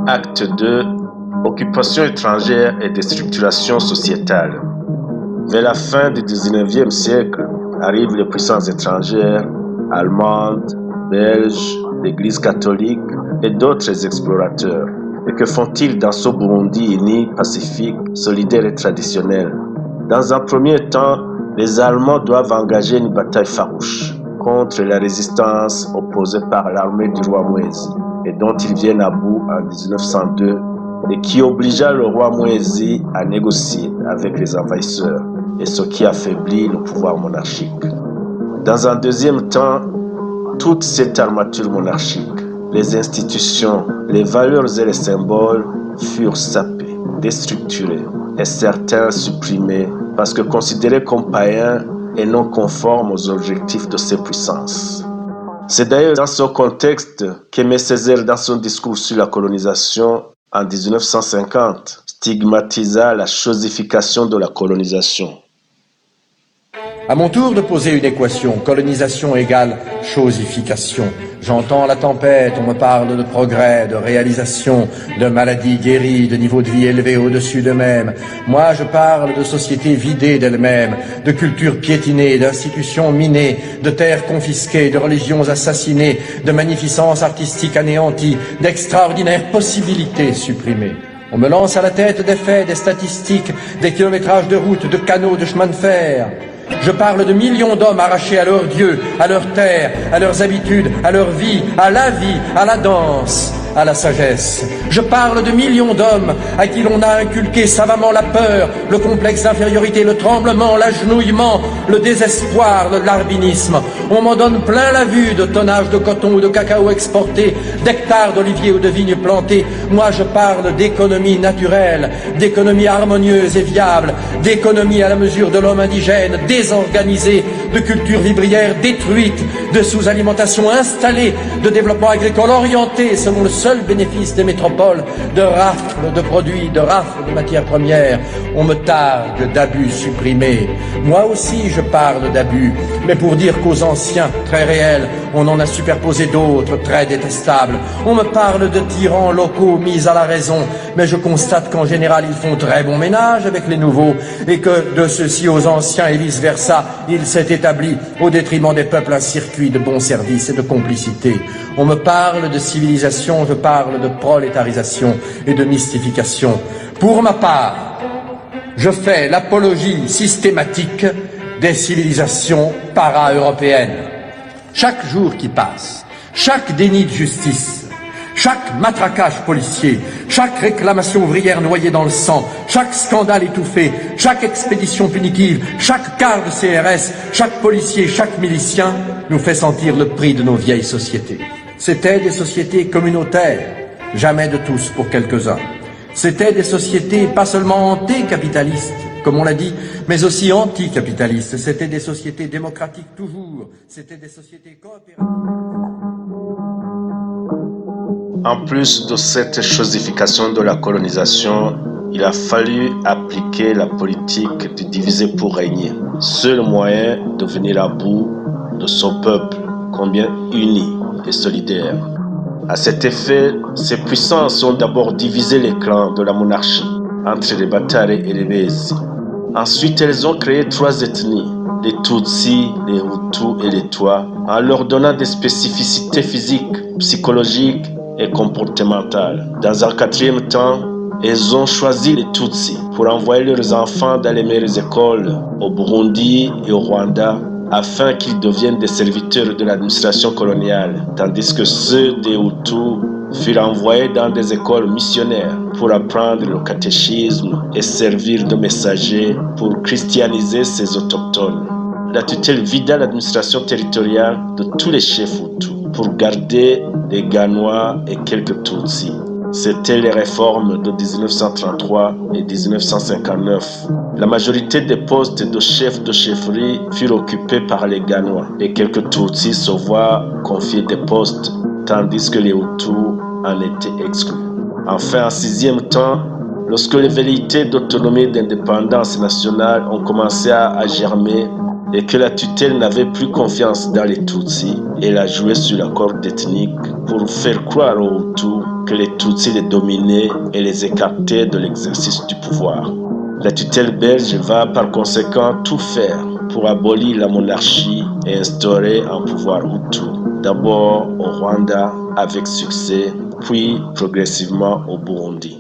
Acte 2. Occupation étrangère et déstructuration sociétale. Vers la fin du XIXe siècle, arrivent les puissances étrangères, allemandes, belges, l'Église catholique et d'autres explorateurs. Et que font-ils dans ce Burundi uni, pacifique, solidaire et traditionnel? Dans un premier temps, les Allemands doivent engager une bataille farouche contre la résistance opposée par l'armée du roi Mwezi, et dont ils viennent à bout en 1902, et qui obligea le roi Mwezi à négocier avec les envahisseurs, et ce qui affaiblit le pouvoir monarchique. Dans un deuxième temps, toute cette armature monarchique, les institutions, les valeurs et les symboles furent sapés, déstructurés et certains supprimés parce que considérés comme païens et non conformes aux objectifs de ces puissances. C'est d'ailleurs dans ce contexte qu'Aimé Césaire, dans son discours sur la colonisation en 1950, stigmatisa la chosification de la colonisation. À mon tour de poser une équation, colonisation égale chosification. J'entends la tempête, on me parle de progrès, de réalisation, de maladies guéries, de niveau de vie élevé au-dessus d'eux-mêmes. Moi, je parle de sociétés vidées d'elles-mêmes, de cultures piétinées, d'institutions minées, de terres confisquées, de religions assassinées, de magnificence artistique anéantie, d'extraordinaires possibilités supprimées. On me lance à la tête des faits, des statistiques, des kilométrages de routes, de canaux, de chemins de fer. Je parle de millions d'hommes arrachés à leur Dieu, à leur terre, à leurs habitudes, à leur vie, à la danse, à la sagesse. Je parle de millions d'hommes à qui l'on a inculqué savamment la peur, le complexe d'infériorité, le tremblement, l'agenouillement, le désespoir, le larbinisme. On m'en donne plein la vue de tonnage de coton ou de cacao exporté, d'hectares d'oliviers ou de vignes plantées. Moi, je parle d'économie naturelle, d'économie harmonieuse et viable, d'économie à la mesure de l'homme indigène, désorganisé, de culture vivrière détruite, de sous-alimentation installée, de développement agricole orienté selon le seul bénéfice des métropoles, de rafles de produits, de rafles de matières premières. On me targue d'abus supprimés. Moi aussi je parle d'abus, mais pour dire qu'aux anciens, très réels, on en a superposé d'autres, très détestables. On me parle de tyrans locaux mis à la raison, mais je constate qu'en général ils font très bon ménage avec les nouveaux, et que de ceux-ci aux anciens et vice-versa, il s'est établi au détriment des peuples un circuit de bons services et de complicité. On me parle de civilisation, je parle de prolétarisation et de mystification. Pour ma part, je fais l'apologie systématique des civilisations para-européennes. Chaque jour qui passe, chaque déni de justice, chaque matraquage policier, chaque réclamation ouvrière noyée dans le sang, chaque scandale étouffé, chaque expédition punitive, chaque quart de CRS, chaque policier, chaque milicien nous fait sentir le prix de nos vieilles sociétés. C'étaient des sociétés communautaires, jamais de tous pour quelques-uns. C'étaient des sociétés pas seulement anti-capitalistes, comme on l'a dit, mais aussi anticapitalistes. C'étaient des sociétés démocratiques toujours. C'étaient des sociétés coopératives. En plus de cette chosification de la colonisation, il a fallu appliquer la politique de diviser pour régner. Seul moyen de venir à bout de son peuple, combien uni et solidaire. À cet effet, ces puissances ont d'abord divisé les clans de la monarchie entre les Batare et les Bezi. Ensuite, elles ont créé 3 ethnies, les Tutsis, les Hutus et les Twa, en leur donnant des spécificités physiques, psychologiques et comportementales. Dans un 4e temps, elles ont choisi les Tutsis pour envoyer leurs enfants dans les meilleures écoles au Burundi et au Rwanda, afin qu'ils deviennent des serviteurs de l'administration coloniale, tandis que ceux des Hutus furent envoyés dans des écoles missionnaires pour apprendre le catéchisme et servir de messagers pour christianiser ces autochtones. La tutelle vida l'administration territoriale de tous les chefs Hutus pour garder les Ganois et quelques Tutsis. C'étaient les réformes de 1933 et 1959. La majorité des postes de chefs de chefferie furent occupés par les Ganois et quelques Tutsis se voient confier des postes, tandis que les Hutus en étaient exclus. Enfin, en 6e temps, lorsque les velléités d'autonomie et d'indépendance nationale ont commencé à germer, et que la tutelle n'avait plus confiance dans les Tutsis, elle a joué sur la corde ethnique pour faire croire aux Hutus que les Tutsis les dominaient et les écartaient de l'exercice du pouvoir. La tutelle belge va par conséquent tout faire pour abolir la monarchie et instaurer un pouvoir Hutu, d'abord au Rwanda avec succès, puis progressivement au Burundi.